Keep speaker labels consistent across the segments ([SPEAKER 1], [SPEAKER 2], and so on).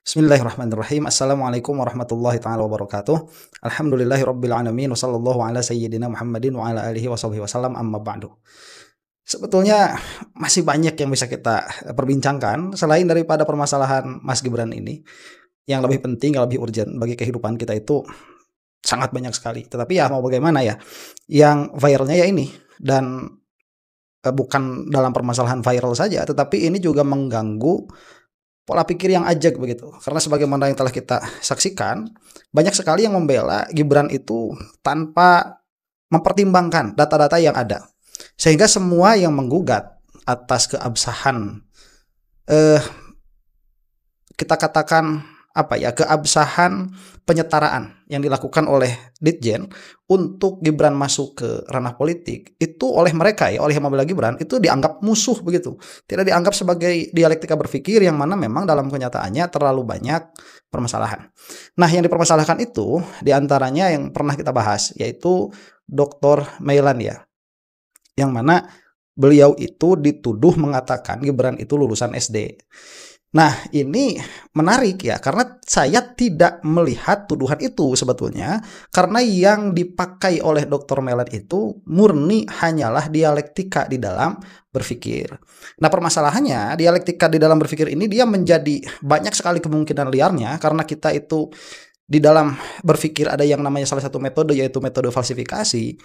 [SPEAKER 1] Bismillahirrahmanirrahim. Assalamualaikum warahmatullahi taala wabarakatuh. Alhamdulillahirabbil alamin wa sallallahu ala sayyidina Muhammadin wa ala alihi washabihi wasallam amma ba'du. Sebetulnya masih banyak yang bisa kita perbincangkan selain daripada permasalahan Mas Gibran ini. Yang lebih penting, yang lebih urgent bagi kehidupan kita itu sangat banyak sekali. Tetapi ya mau bagaimana ya? Yang viralnya ya ini dan bukan dalam permasalahan viral saja, tetapi ini juga mengganggu pola pikir yang ajak begitu. Karena sebagaimana yang telah kita saksikan, banyak sekali yang membela Gibran itu tanpa mempertimbangkan data-data yang ada. Sehingga semua yang menggugat atas keabsahan kita katakan keabsahan penyetaraan yang dilakukan oleh Ditjen untuk Gibran masuk ke ranah politik itu oleh mereka oleh yang membela Gibran itu dianggap musuh begitu, tidak dianggap sebagai dialektika berpikir yang mana memang dalam kenyataannya terlalu banyak permasalahan. Nah, yang dipermasalahkan itu diantaranya yang pernah kita bahas yaitu Dr. Mailan yang mana beliau itu dituduh mengatakan Gibran itu lulusan SD. Nah, ini menarik karena saya tidak melihat tuduhan itu sebetulnya, karena yang dipakai oleh Dr. Mailan itu murni hanyalah dialektika di dalam berpikir. Nah, permasalahannya dialektika di dalam berpikir ini dia menjadi banyak sekali kemungkinan liarnya, karena kita itu di dalam berpikir ada yang namanya salah satu metode yaitu metode falsifikasi,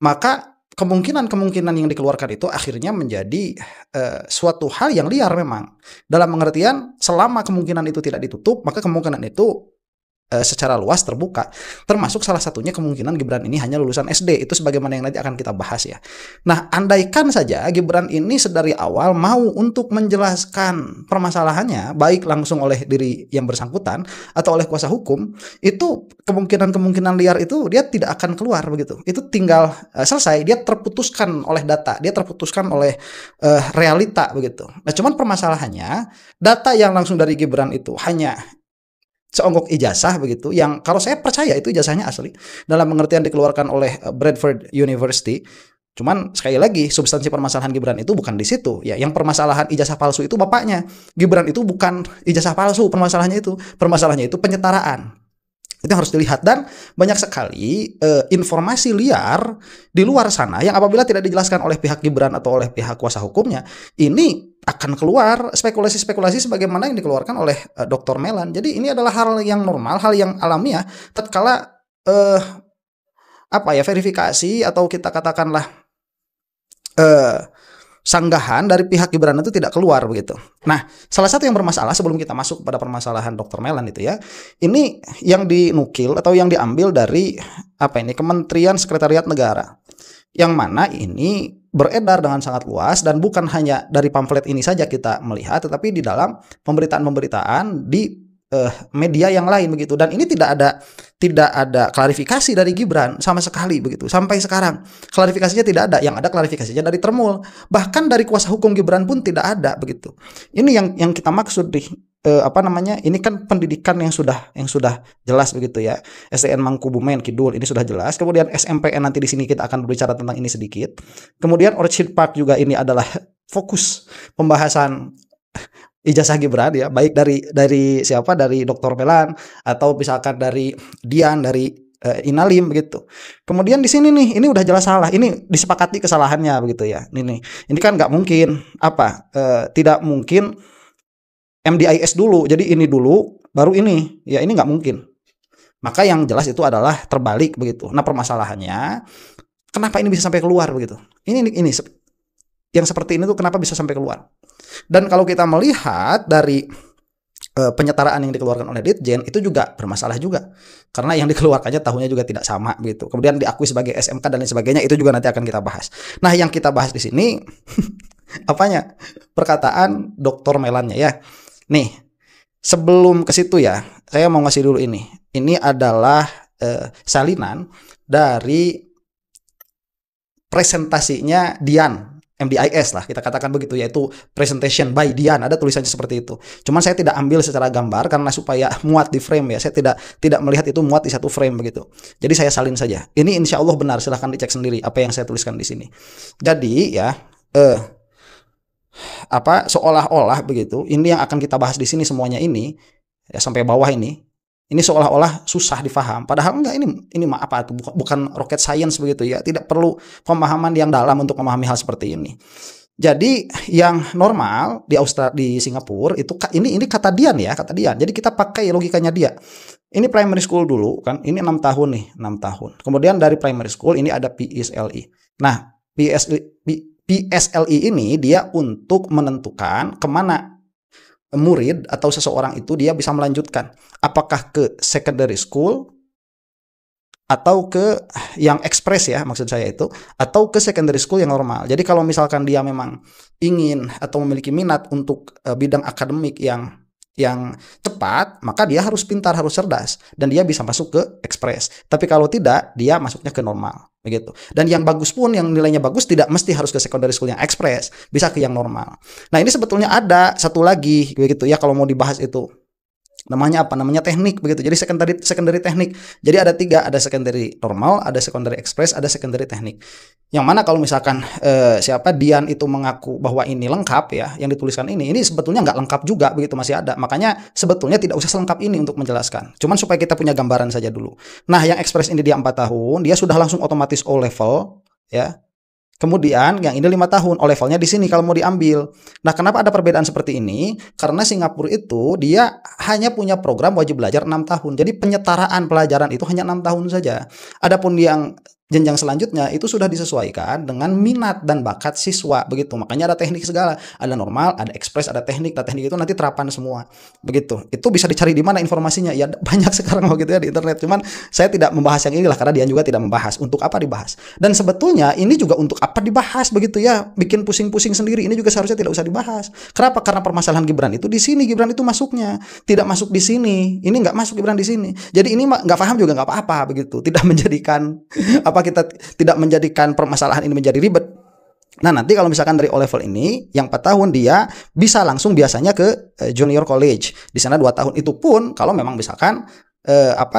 [SPEAKER 1] maka kemungkinan-kemungkinan yang dikeluarkan itu akhirnya menjadi suatu hal yang liar memang. Dalam pengertian selama kemungkinan itu tidak ditutup, maka kemungkinan itu secara luas terbuka. Termasuk salah satunya kemungkinan Gibran ini hanya lulusan SD. Itu sebagaimana yang nanti akan kita bahas Nah, andaikan saja Gibran ini sedari awal mau untuk menjelaskan permasalahannya, baik langsung oleh diri yang bersangkutan atau oleh kuasa hukum, itu kemungkinan-kemungkinan liar itu dia tidak akan keluar begitu. Itu tinggal selesai, dia terputuskan oleh data, dia terputuskan oleh realita begitu. Nah, cuman permasalahannya data yang langsung dari Gibran itu hanya seonggok ijazah begitu, yang kalau saya percaya itu ijazahnya asli dalam pengertian dikeluarkan oleh Bradford University. Cuman sekali lagi substansi permasalahan Gibran itu bukan di situ yang permasalahan ijazah palsu itu bapaknya. Gibran itu bukan ijazah palsu, permasalahannya itu penyetaraan. Itu harus dilihat, dan banyak sekali informasi liar di luar sana yang apabila tidak dijelaskan oleh pihak Gibran atau oleh pihak kuasa hukumnya, ini akan keluar spekulasi-spekulasi sebagaimana yang dikeluarkan oleh Dr. Mailan. Jadi ini adalah hal yang normal, hal yang alamiah tatkala verifikasi atau kita katakanlah sanggahan dari pihak Gibran itu tidak keluar begitu. Nah, salah satu yang bermasalah sebelum kita masuk pada permasalahan Dr. Mailan itu ini yang dinukil atau yang diambil dari Kementerian Sekretariat Negara, yang mana ini beredar dengan sangat luas dan bukan hanya dari pamflet ini saja kita melihat, tetapi di dalam pemberitaan-pemberitaan di media yang lain begitu. Dan ini tidak ada klarifikasi dari Gibran sama sekali begitu. Sampai sekarang klarifikasinya tidak ada. Yang ada klarifikasinya dari Termul. Bahkan dari kuasa hukum Gibran pun tidak ada begitu. Ini yang kita maksud ini kan pendidikan yang sudah jelas begitu SDN Mangkubumen Kidul ini sudah jelas. Kemudian SMPN nanti di sini kita akan berbicara tentang ini sedikit. Kemudian Orchid Park juga ini adalah fokus pembahasan ijazah Gibran baik dari siapa, dari Dr. Mailan atau misalkan dari Dian, dari Inalim begitu. Kemudian di sini nih ini udah jelas salah, ini disepakati kesalahannya begitu Ini kan nggak mungkin tidak mungkin MDIS dulu, jadi ini dulu baru ini ini nggak mungkin. Maka yang jelas itu adalah terbalik begitu. Nah, permasalahannya kenapa ini bisa sampai keluar begitu? Ini yang seperti ini tuh kenapa bisa sampai keluar? Dan kalau kita melihat dari penyetaraan yang dikeluarkan oleh Ditjen itu juga bermasalah juga, karena yang dikeluarkannya tahunnya juga tidak sama begitu. Kemudian diakui sebagai SMK dan lain sebagainya, itu juga nanti akan kita bahas. Nah, yang kita bahas di sini perkataan Dr. Mailannya Nih, sebelum ke situ saya mau ngasih dulu ini. Ini adalah salinan dari presentasinya Dian MDIS lah, kita katakan begitu, yaitu presentation by Dian, ada tulisannya seperti itu. Cuman saya tidak ambil secara gambar karena supaya muat di frame saya tidak melihat itu muat di satu frame begitu. Jadi saya salin saja. Ini insya Allah benar, silahkan dicek sendiri apa yang saya tuliskan di sini. Jadi seolah-olah begitu, ini yang akan kita bahas di sini semuanya ya sampai bawah ini seolah-olah susah difaham. Padahal enggak, ini mah apa itu, bukan rocket science begitu ya. Tidak perlu pemahaman yang dalam untuk memahami hal seperti ini. Jadi yang normal di di Singapura itu ini kata Dian ya, kata Dian. Jadi kita pakai logikanya dia. Ini primary school dulu kan, ini 6 tahun nih, 6 tahun. Kemudian dari primary school ini ada PSLE. Nah, PSLE ini dia untuk menentukan kemana murid atau seseorang itu dia bisa melanjutkan. Apakah ke secondary school atau ke yang express ya, maksud saya itu, atau ke secondary school yang normal. Jadi kalau misalkan dia memang ingin atau memiliki minat untuk bidang akademik yang tepat, maka dia harus pintar, harus cerdas, dan dia bisa masuk ke express. Tapi kalau tidak, dia masuknya ke normal, begitu. Dan yang bagus pun, yang nilainya bagus, tidak mesti harus ke secondary school yang express, bisa ke yang normal. Nah, ini sebetulnya ada satu lagi, begitu ya, kalau mau dibahas itu. Namanya apa? Namanya teknik begitu. Jadi secondary teknik. Jadi ada 3, ada secondary normal, ada secondary express, ada secondary teknik. Yang mana kalau misalkan siapa Dian itu mengaku bahwa ini lengkap ya, yang dituliskan ini sebetulnya nggak lengkap juga begitu, masih ada. Makanya sebetulnya tidak usah selengkap ini untuk menjelaskan. Cuman supaya kita punya gambaran saja dulu. Nah, yang express ini dia 4 tahun, dia sudah langsung otomatis O level ya. Kemudian yang ini 5 tahun, O levelnya di sini kalau mau diambil. Nah, kenapa ada perbedaan seperti ini? Karena Singapura itu dia hanya punya program wajib belajar 6 tahun. Jadi penyetaraan pelajaran itu hanya 6 tahun saja. Adapun yang jenjang selanjutnya itu sudah disesuaikan dengan minat dan bakat siswa begitu. Makanya ada teknik segala, ada normal, ada ekspres, ada teknik. Nah, teknik itu nanti terapan semua. Begitu. Itu bisa dicari di mana informasinya? Ya banyak sekarang begitu ya di internet. Cuman saya tidak membahas yang inilah karena dia juga tidak membahas. Untuk apa dibahas? Dan sebetulnya ini juga untuk apa dibahas begitu ya? Bikin pusing-pusing sendiri. Ini juga seharusnya tidak usah dibahas. Kenapa? Karena permasalahan Gibran itu di sini. Gibran itu masuknya tidak masuk di sini. Ini nggak masuk Gibran di sini. Jadi ini nggak paham juga nggak apa-apa begitu. Tidak menjadikan apa, kita tidak menjadikan permasalahan ini menjadi ribet. Nah, nanti kalau misalkan dari O level ini yang 4 tahun dia bisa langsung biasanya ke junior college. Di sana 2 tahun. Itu pun kalau memang misalkan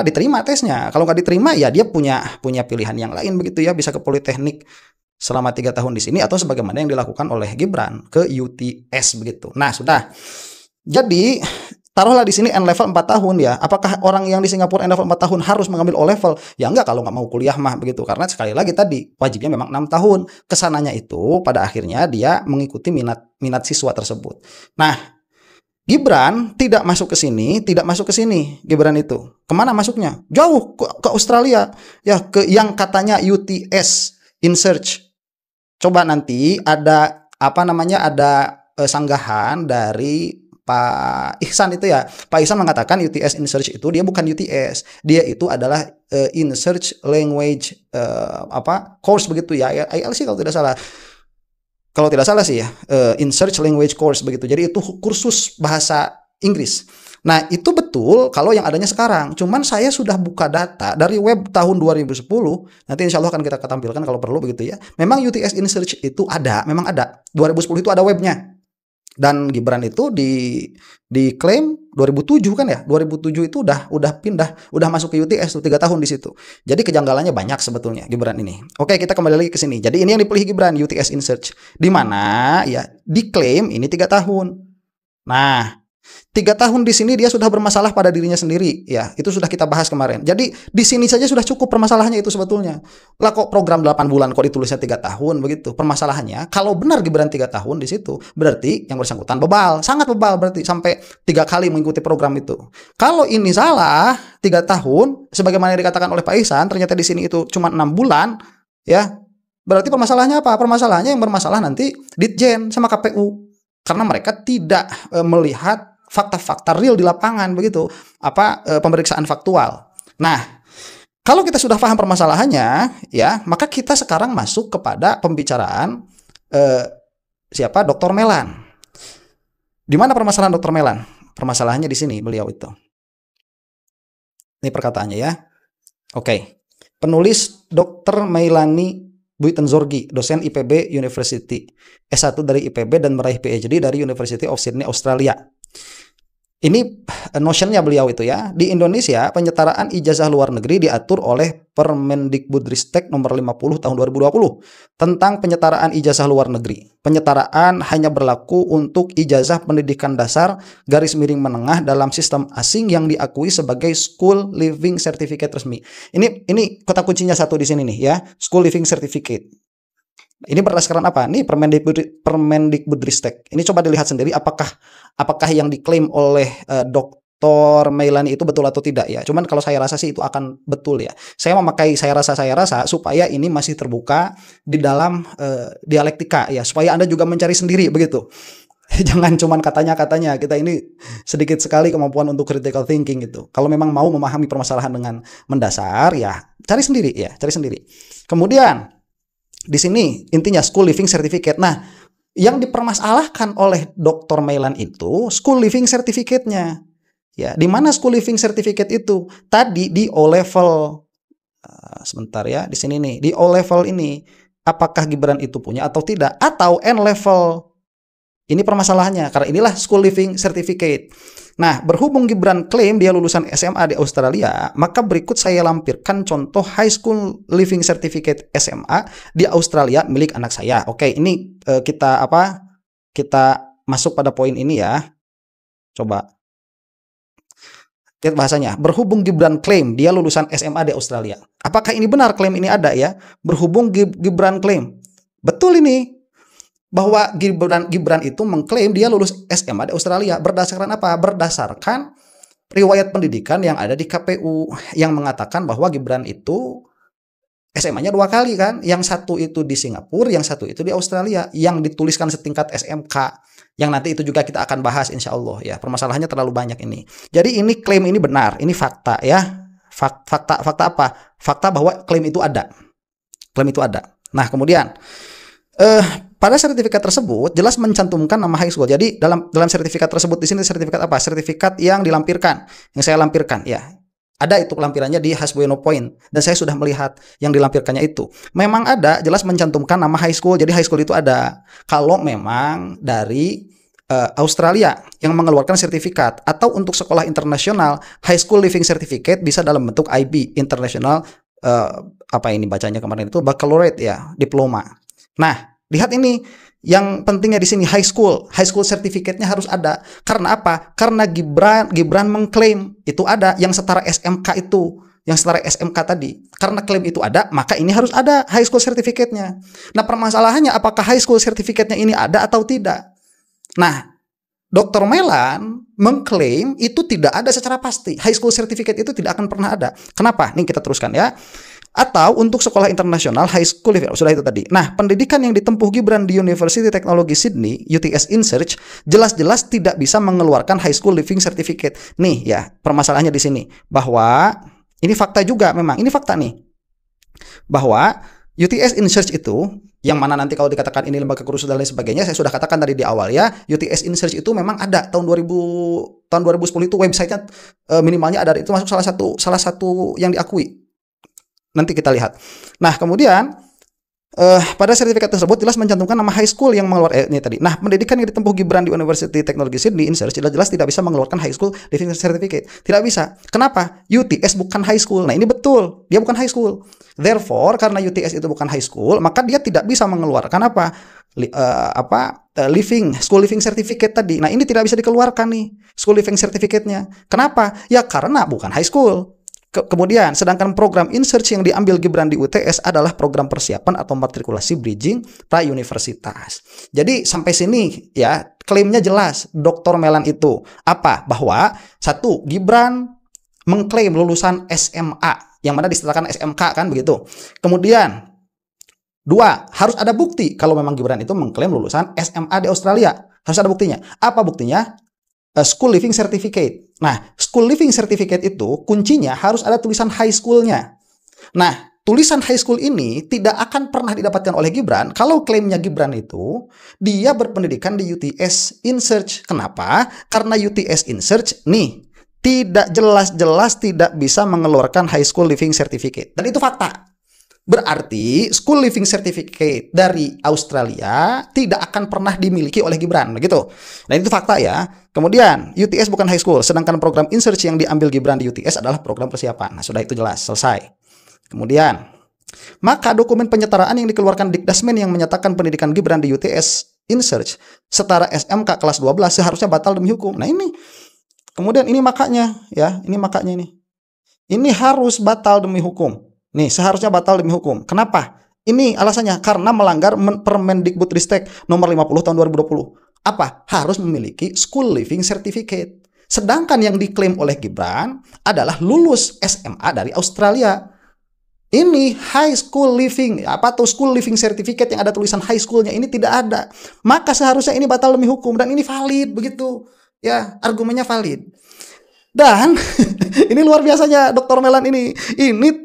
[SPEAKER 1] diterima tesnya. Kalau nggak diterima ya dia punya pilihan yang lain begitu ya, bisa ke politeknik selama 3 tahun di sini atau sebagaimana yang dilakukan oleh Gibran ke UTS begitu. Nah, sudah. Jadi taruhlah di sini N level 4 tahun ya. Apakah orang yang di Singapura N level 4 tahun harus mengambil O level? Ya enggak, kalau nggak mau kuliah mah begitu. Karena sekali lagi tadi wajibnya memang 6 tahun. Kesananya itu pada akhirnya dia mengikuti minat siswa tersebut. Nah, Gibran tidak masuk ke sini, tidak masuk ke sini. Gibran itu kemana masuknya? Jauh ke Australia ya, ke yang katanya UTS in search. Coba nanti ada ada sanggahan dari Pak Ihsan itu ya. Pak Ihsan mengatakan UTS in search itu dia bukan UTS. Dia itu adalah in search language course begitu ya. IELTS sih kalau tidak salah. Kalau tidak salah sih ya, in search language course begitu. Jadi itu kursus bahasa Inggris. Nah, itu betul kalau yang adanya sekarang. Cuman saya sudah buka data dari web tahun 2010. Nanti insya Allah akan kita tampilkan kalau perlu begitu ya. Memang UTS in search itu ada, memang ada. 2010 itu ada webnya. Dan Gibran itu diklaim 2007 kan ya, 2007 itu udah pindah, udah masuk ke UTS tuh 3 tahun di situ. Jadi kejanggalannya banyak sebetulnya Gibran ini. Oke, kita kembali lagi ke sini. Jadi ini yang dipilih Gibran, UTS in search, di mana ya diklaim ini 3 tahun. Nah, 3 tahun di sini dia sudah bermasalah pada dirinya sendiri ya. Itu sudah kita bahas kemarin. Jadi di sini saja sudah cukup permasalahannya itu sebetulnya. Lah kok program 8 bulan kok ditulisnya 3 tahun begitu. Permasalahannya kalau benar Gibran 3 tahun di situ, berarti yang bersangkutan bebal, sangat bebal berarti sampai 3 kali mengikuti program itu. Kalau ini salah 3 tahun sebagaimana dikatakan oleh Pak Ihsan, ternyata di sini itu cuma 6 bulan ya. Berarti permasalahannya apa? Permasalahannya yang bermasalah nanti Ditjen sama KPU. Karena mereka tidak melihat fakta-fakta real di lapangan begitu, pemeriksaan faktual. Nah, kalau kita sudah paham permasalahannya ya, maka kita sekarang masuk kepada pembicaraan Dr. Melan. Di mana permasalahan Dr. Melan? Permasalahannya di sini beliau itu. Ini perkataannya ya. Oke. Penulis Dr. Meilani Buitenzorgi, dosen IPB University, S1 dari IPB dan meraih PhD dari University of Sydney, Australia. Ini notionnya beliau itu ya. Di Indonesia, penyetaraan ijazah luar negeri diatur oleh Permendikbudristek nomor 50 tahun 2020 tentang penyetaraan ijazah luar negeri. Penyetaraan hanya berlaku untuk ijazah pendidikan dasar garis miring menengah dalam sistem asing yang diakui sebagai School Leaving Certificate resmi. Ini kata kuncinya satu di sini nih ya, School Leaving Certificate. Ini berdasarkan apa? Nih Permendikbudristek. Ini coba dilihat sendiri apakah yang diklaim oleh Dr. Meilani itu betul atau tidak ya. Cuman kalau saya rasa sih itu akan betul ya. Saya memakai saya rasa supaya ini masih terbuka di dalam dialektika ya, supaya Anda juga mencari sendiri begitu. Jangan cuman katanya kita ini sedikit sekali kemampuan untuk critical thinking gitu. Kalau memang mau memahami permasalahan dengan mendasar ya, cari sendiri ya, cari sendiri. Kemudian di sini intinya School Leaving Certificate. Nah, yang dipermasalahkan oleh Dr. Meilan itu School Leaving Certificate-nya. Ya, di mana School Leaving Certificate itu? Tadi di O level. Sebentar ya, di sini nih, di O level ini apakah Gibran itu punya atau tidak, atau N level? Ini permasalahannya, karena inilah School Leaving Certificate. Nah, berhubung Gibran klaim dia lulusan SMA di Australia, maka berikut saya lampirkan contoh High School Leaving Certificate SMA di Australia milik anak saya. Oke, ini kita masuk pada poin ini ya. Coba lihat bahasanya. Berhubung Gibran klaim dia lulusan SMA di Australia. Apakah ini benar klaim ini ada ya? Berhubung Gibran klaim. Betul ini. Bahwa Gibran itu mengklaim dia lulus SMA di Australia. Berdasarkan apa? Berdasarkan riwayat pendidikan yang ada di KPU yang mengatakan bahwa Gibran itu SMA-nya 2 kali kan. Yang satu itu di Singapura, yang satu itu di Australia. Yang dituliskan setingkat SMK. Yang nanti itu juga kita akan bahas insya Allah ya. Permasalahannya terlalu banyak ini. Jadi ini klaim ini benar. Ini fakta ya. Fakta apa? Fakta bahwa klaim itu ada. Klaim itu ada. Nah kemudian pada sertifikat tersebut jelas mencantumkan nama high school. Jadi dalam sertifikat tersebut di sini sertifikat apa? Sertifikat yang dilampirkan, yang saya lampirkan ya. Ada itu lampirannya di Hasbueno Point dan saya sudah melihat yang dilampirkannya itu. Memang ada jelas mencantumkan nama high school. Jadi high school itu ada. Kalau memang dari Australia yang mengeluarkan sertifikat atau untuk sekolah internasional High School Leaving Certificate bisa dalam bentuk IB International apa ini bacanya kemarin itu Baccalaureate ya, diploma. Nah, lihat ini yang pentingnya di sini high school certificate-nya harus ada. Karena apa? Karena Gibran mengklaim itu ada yang setara SMK itu, yang setara SMK tadi. Karena klaim itu ada, maka ini harus ada high school certificate-nya. Nah, permasalahannya apakah high school certificate-nya ini ada atau tidak? Nah, Dr. Melan mengklaim itu tidak ada secara pasti. High school certificate itu tidak akan pernah ada. Kenapa? Nih kita teruskan ya. Atau untuk sekolah internasional high school sudah itu tadi. Nah, pendidikan yang ditempuh Gibran di University Technology Sydney UTS InSearch jelas-jelas tidak bisa mengeluarkan high school living certificate. Nih ya, permasalahannya di sini bahwa ini fakta juga memang. Ini fakta nih. Bahwa UTS InSearch itu yang mana nanti kalau dikatakan ini lembaga kursus dan lain sebagainya, saya sudah katakan tadi di awal ya, UTS InSearch itu memang ada tahun 2010 itu websitenya minimalnya ada, itu masuk salah satu yang diakui. Nanti kita lihat. Nah, kemudian pada sertifikat tersebut jelas mencantumkan nama high school yang mengeluarkan ini tadi. Nah, pendidikan yang ditempuh Gibran di University Technology Sydney InSearch jelas tidak bisa mengeluarkan high school living certificate. Tidak bisa. Kenapa? UTS bukan high school. Nah, ini betul. Dia bukan high school. Therefore, karena UTS itu bukan high school, maka dia tidak bisa mengeluarkan school living certificate tadi. Nah, ini tidak bisa dikeluarkan nih school living certificate-nya. Kenapa? Ya karena bukan high school. Kemudian, sedangkan program InSearch yang diambil Gibran di UTS adalah program persiapan atau matrikulasi bridging pra-universitas. Jadi sampai sini ya, klaimnya jelas Dr. Melan itu apa? Bahwa satu, Gibran mengklaim lulusan SMA, yang mana disebutkan SMK kan begitu. Kemudian, dua, harus ada bukti kalau memang Gibran itu mengklaim lulusan SMA di Australia. Harus ada buktinya. Apa buktinya? School Living Certificate. Nah, School Living Certificate itu kuncinya harus ada tulisan high school-nya. Nah, tulisan high school ini tidak akan pernah didapatkan oleh Gibran kalau klaimnya Gibran itu dia berpendidikan di UTS InSearch. Kenapa? Karena UTS InSearch nih tidak jelas-jelas tidak bisa mengeluarkan high school living certificate. Dan itu fakta. Berarti School Living Certificate dari Australia tidak akan pernah dimiliki oleh Gibran, begitu. Nah, itu fakta ya. Kemudian, UTS bukan high school, sedangkan program in-search yang diambil Gibran di UTS adalah program persiapan. Nah, sudah itu jelas, selesai. Kemudian, maka dokumen penyetaraan yang dikeluarkan Dikdasmen yang menyatakan pendidikan Gibran di UTS in-search setara SMK kelas 12 seharusnya batal demi hukum. Nah, ini. Kemudian ini makanya ya, ini makanya ini. Ini harus batal demi hukum. Nih, seharusnya batal demi hukum. Kenapa? Ini alasannya karena melanggar Permendikbudristek nomor 50 tahun 2020. Apa? Harus memiliki School Living Certificate. Sedangkan yang diklaim oleh Gibran adalah lulus SMA dari Australia. Ini high school living, apa tuh school living certificate yang ada tulisan high schoolnya ini tidak ada. Maka seharusnya ini batal demi hukum dan ini valid begitu. Ya, argumennya valid. Dan ini luar biasanya Dr. Melan ini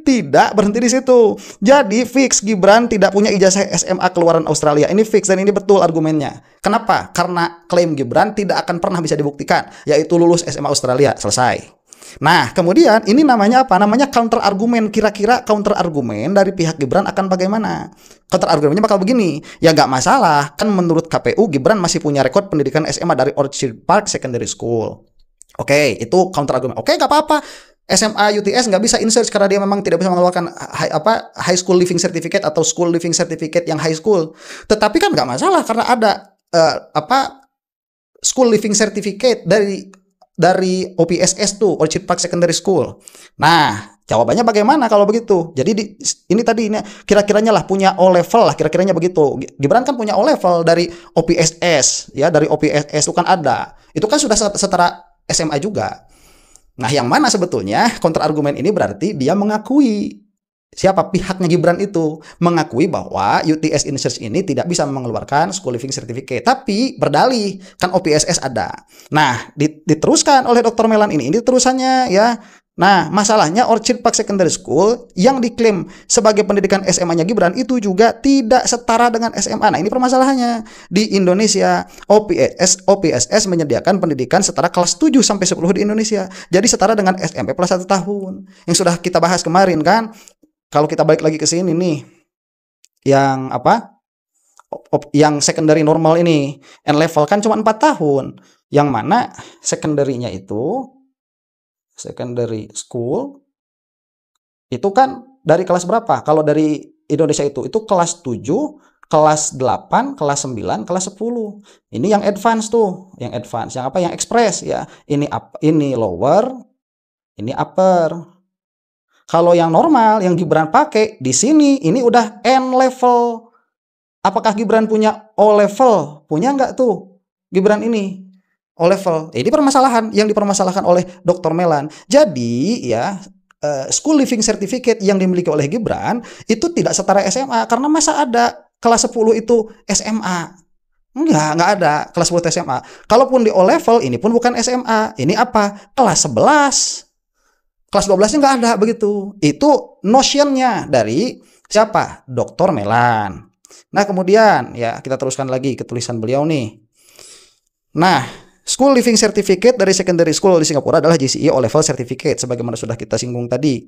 [SPEAKER 1] tidak berhenti di situ. Jadi fix Gibran tidak punya ijazah SMA keluaran Australia. Ini fix dan ini betul argumennya. Kenapa? Karena klaim Gibran tidak akan pernah bisa dibuktikan, yaitu lulus SMA Australia. Selesai. Nah, kemudian ini namanya apa? Namanya counter argumen. Kira-kira counter argumen dari pihak Gibran akan bagaimana? Counter argumennya bakal begini. Ya nggak masalah, kan menurut KPU Gibran masih punya rekod pendidikan SMA dari Orchard Park Secondary School. Oke, itu counter argumen. Oke, nggak apa-apa. SMA UTS nggak bisa in-search karena dia memang tidak bisa mengeluarkan high school living certificate atau school living certificate yang high school. Tetapi kan nggak masalah karena ada school living certificate dari OPSS tuh, Orchard Park Secondary School. Nah, jawabannya bagaimana kalau begitu? Jadi ini tadi ini kira-kiranya lah punya O level lah, kira-kiranya begitu. Gibran kan punya O level dari OPSS, ya dari OPSS itu kan ada. Itu kan sudah setara SMA juga. Nah, yang mana sebetulnya counter argumen ini berarti dia mengakui siapa pihaknya Gibran itu mengakui bahwa UTS in-search ini tidak bisa mengeluarkan school living certificate, tapi berdalih kan OPSS ada. Nah, diteruskan oleh Dr. Melan ini terusannya ya. Nah, masalahnya Orchard Park Secondary School yang diklaim sebagai pendidikan SMA-nya Gibran itu juga tidak setara dengan SMA. Nah, ini permasalahannya. Di Indonesia, OPSS menyediakan pendidikan setara kelas 7 sampai 10 di Indonesia. Jadi setara dengan SMP plus 1 tahun. Yang sudah kita bahas kemarin kan. Kalau kita balik lagi ke sini nih. Yang apa? Yang secondary normal ini, N level kan cuma 4 tahun. Yang mana secondary-nya itu secondary school itu kan dari kelas berapa? Kalau dari Indonesia itu kelas 7, kelas 8, kelas 9, kelas 10. Ini yang advance tuh, yang advance, yang apa? Yang express ya. Ini lower, ini upper. Kalau yang normal yang Gibran pakai di sini ini udah N level. Apakah Gibran punya O level? Punya nggak tuh Gibran ini? O level. Ini permasalahan yang dipermasalahkan oleh Dr. Melan. Jadi ya school living certificate yang dimiliki oleh Gibran itu tidak setara SMA karena masa ada kelas 10 itu SMA. Enggak ada kelas 10 SMA. Kalaupun di O level ini pun bukan SMA. Ini apa? Kelas 11. Kelas 12-nya nggak ada begitu. Itu notionnya dari siapa? Dr. Melan. Nah, kemudian ya kita teruskan lagi ke tulisan beliau nih. Nah, School Living Certificate dari Secondary School di Singapura adalah GCE O Level Certificate sebagaimana sudah kita singgung tadi.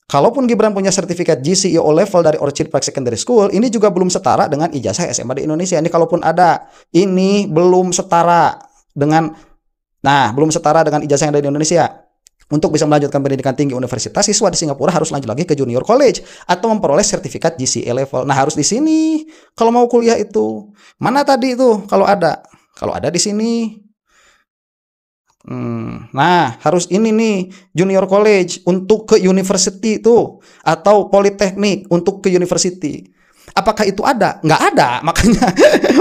[SPEAKER 1] Kalaupun Gibran punya sertifikat GCE O Level dari Orchard Park Secondary School, ini juga belum setara dengan ijazah SMA di Indonesia. Ini kalaupun ada, ini belum setara dengan belum setara dengan ijazah yang ada di Indonesia. Untuk bisa melanjutkan pendidikan tinggi universitas, siswa di Singapura harus lanjut lagi ke junior college atau memperoleh sertifikat GCE level. Nah, harus di sini kalau mau kuliah itu. Mana tadi itu kalau ada? Kalau ada di sini. Nah, harus ini nih junior college untuk ke university itu atau politeknik untuk ke university. Apakah itu ada? Nggak ada,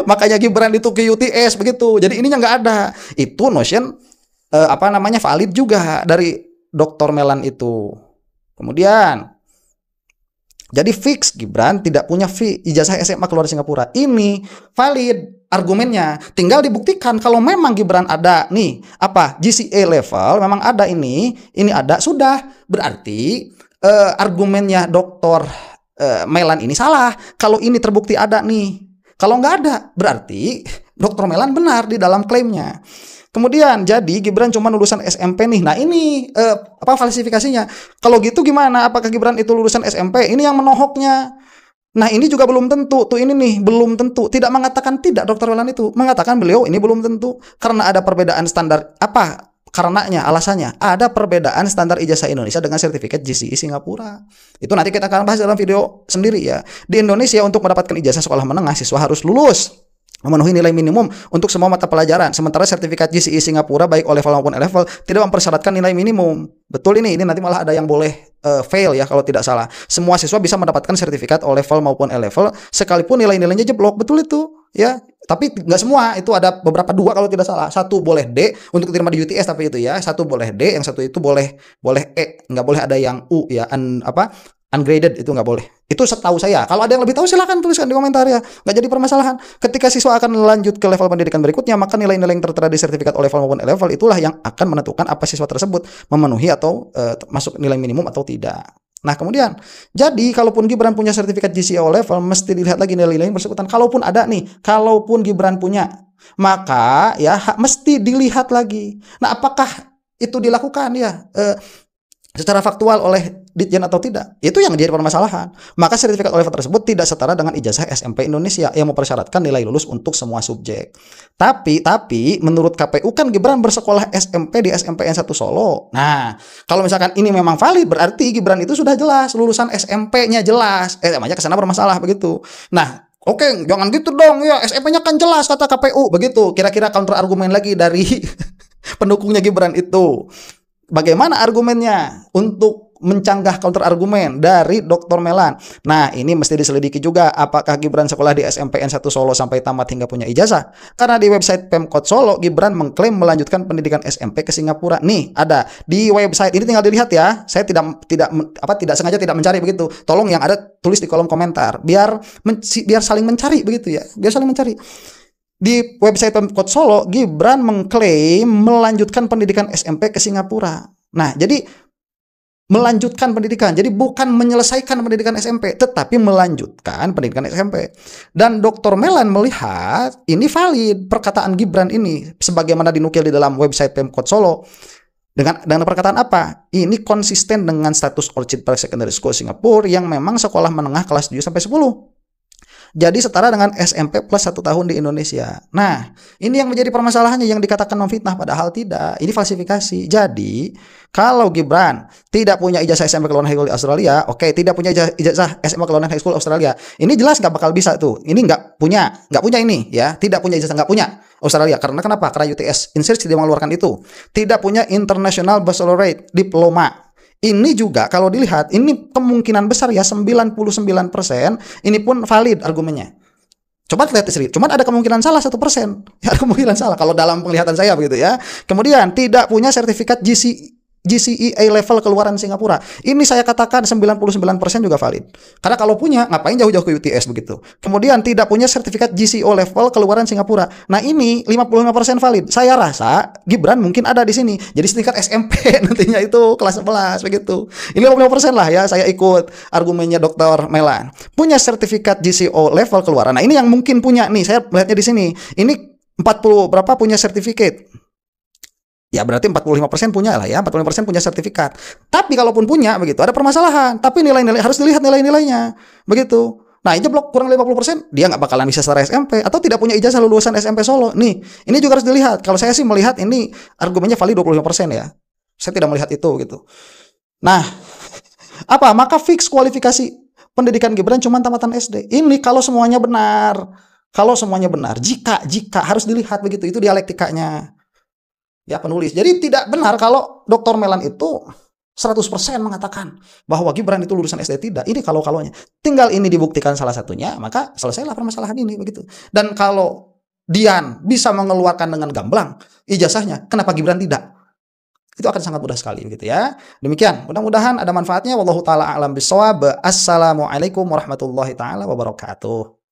[SPEAKER 1] makanya Gibran itu ke UTS begitu. Jadi ininya nggak ada. Itu notion valid juga dari Dr. Melan itu. Kemudian jadi fix Gibran tidak punya ijazah SMA keluar Singapura. Ini valid argumennya. Tinggal dibuktikan kalau memang Gibran ada nih GCE level memang ada ini ada sudah berarti argumennya Dr. Melan ini salah. Kalau ini terbukti ada nih. Kalau nggak ada berarti Dr. Melan benar di dalam klaimnya. Kemudian jadi Gibran cuma lulusan SMP nih. Nah ini apa falsifikasinya? Kalau gitu gimana? Apakah Gibran itu lulusan SMP? Ini yang menohoknya. Nah ini juga belum tentu. Tuh ini nih belum tentu. Tidak mengatakan tidak Dokter Welan itu. Mengatakan beliau ini belum tentu. Karena ada perbedaan standar. Apa? Karenanya, alasannya, ada perbedaan standar ijazah Indonesia dengan sertifikat GCE Singapura. Itu nanti kita akan bahas dalam video sendiri ya. Di Indonesia untuk mendapatkan ijazah sekolah menengah, siswa harus lulus memenuhi nilai minimum untuk semua mata pelajaran. Sementara sertifikat GCE Singapura baik O-level maupun A-level tidak mempersyaratkan nilai minimum. Betul ini nanti malah ada yang boleh fail ya kalau tidak salah. Semua siswa bisa mendapatkan sertifikat O-level maupun A-level sekalipun nilai-nilainya jeblok. Betul itu ya. Tapi nggak semua, itu ada beberapa, dua kalau tidak salah. Satu boleh D untuk diterima di UTS tapi itu ya. Satu boleh D, yang satu itu boleh E, nggak boleh ada yang U ya. Ungraded itu nggak boleh. Itu setahu saya. Kalau ada yang lebih tahu silahkan tuliskan di komentar ya. Nggak jadi permasalahan. Ketika siswa akan lanjut ke level pendidikan berikutnya, maka nilai-nilai yang tertera di sertifikat O-level maupun A-level itulah yang akan menentukan apa siswa tersebut memenuhi atau masuk nilai minimum atau tidak. Nah kemudian, jadi kalaupun Gibran punya sertifikat GCE O-level, mesti dilihat lagi nilai-nilai yang bersangkutan. Kalaupun ada nih, kalaupun Gibran punya, maka ya mesti dilihat lagi. Nah apakah itu dilakukan ya secara faktual oleh Ditjen atau tidak? Itu yang jadi permasalahan. Maka sertifikat O-level tersebut tidak setara dengan ijazah SMP Indonesia yang mempersyaratkan nilai lulus untuk semua subjek. Tapi menurut KPU kan Gibran bersekolah SMP di SMPN 1 Solo. Nah, kalau misalkan ini memang valid, berarti Gibran itu sudah jelas lulusan SMP-nya jelas. Namanya kesana bermasalah begitu. Nah, oke, jangan gitu dong ya. SMP-nya kan jelas kata KPU begitu. Kira-kira counter argumen lagi dari pendukungnya Gibran itu. Bagaimana argumennya untuk mencanggah counter argumen dari Dr. Melan? Nah, ini mesti diselidiki juga apakah Gibran sekolah di SMPN 1 Solo sampai tamat hingga punya ijazah. Karena di website Pemkot Solo, Gibran mengklaim melanjutkan pendidikan SMP ke Singapura. Nih, ada di website ini, tinggal dilihat ya. Saya tidak sengaja tidak mencari begitu. Tolong yang ada tulis di kolom komentar biar saling mencari begitu ya. Biar saling mencari. Di website Pemkot Solo, Gibran mengklaim melanjutkan pendidikan SMP ke Singapura. Nah, jadi melanjutkan pendidikan. Jadi bukan menyelesaikan pendidikan SMP, tetapi melanjutkan pendidikan SMP. Dan Dr. Melan melihat ini valid perkataan Gibran ini sebagaimana dinukil di dalam website Pemkot Solo. Dengan perkataan apa? Ini konsisten dengan status Orchid Park Secondary School Singapura yang memang sekolah menengah kelas 7 sampai 10. Jadi setara dengan SMP plus 1 tahun di Indonesia. Nah, ini yang menjadi permasalahannya yang dikatakan memfitnah, padahal tidak. Ini falsifikasi. Jadi, kalau Gibran tidak punya ijazah SMP Kelaunan High School di Australia, oke, tidak punya ijazah SMA Kelaunan High School Australia, ini jelas nggak bakal bisa tuh. Ini nggak punya ini ya, tidak punya ijazah, nggak punya Australia. Karena kenapa? Karena UTS Insearch tidak mengeluarkan itu. Tidak punya International Baccalaureate Diploma. Ini juga kalau dilihat, ini kemungkinan besar ya 99% ini pun valid argumennya. Coba lihat sendiri, cuma ada kemungkinan salah 1%. Ya, ada kemungkinan salah kalau dalam penglihatan saya begitu ya. Kemudian tidak punya sertifikat GCE A-level keluaran Singapura. Ini saya katakan 99% juga valid. Karena kalau punya, ngapain jauh-jauh ke UTS begitu. Kemudian tidak punya sertifikat GCE O-level keluaran Singapura. Nah ini 55% valid. Saya rasa Gibran mungkin ada di sini. Jadi setingkat SMP nantinya itu kelas 11 begitu. Ini 55% lah ya, saya ikut argumennya Dr. Melan. Punya sertifikat GCE O-level keluaran. Nah ini yang mungkin punya nih, saya melihatnya di sini. Ini 40 berapa punya sertifikat. Ya berarti 45% punya lah ya, 45% punya sertifikat. Tapi kalaupun punya begitu, ada permasalahan. Tapi nilai-nilai harus dilihat nilai-nilainya. Begitu. Nah, jeblok kurang 50%, dia nggak bakalan bisa setara SMP atau tidak punya ijazah lulusan SMP Solo. Nih, ini juga harus dilihat. Kalau saya sih melihat ini argumennya valid 25% ya. Saya tidak melihat itu gitu. Nah, apa? Maka fix kualifikasi pendidikan Gibran cuma tamatan SD. Ini kalau semuanya benar. Kalau semuanya benar, jika harus dilihat begitu, itu dialektikanya. Ya penulis. Jadi tidak benar kalau Dr. Melan itu 100% mengatakan bahwa Gibran itu lulusan SD. Tidak. Ini kalau-kalonya. Tinggal ini dibuktikan salah satunya, maka selesailah permasalahan ini begitu. Dan kalau Dian bisa mengeluarkan dengan gamblang ijazahnya, kenapa Gibran tidak? Itu akan sangat mudah sekali begitu ya. Demikian, mudah-mudahan ada manfaatnya. Wallahu taala a'lam bishawab. Assalamualaikum warahmatullahi taala wabarakatuh.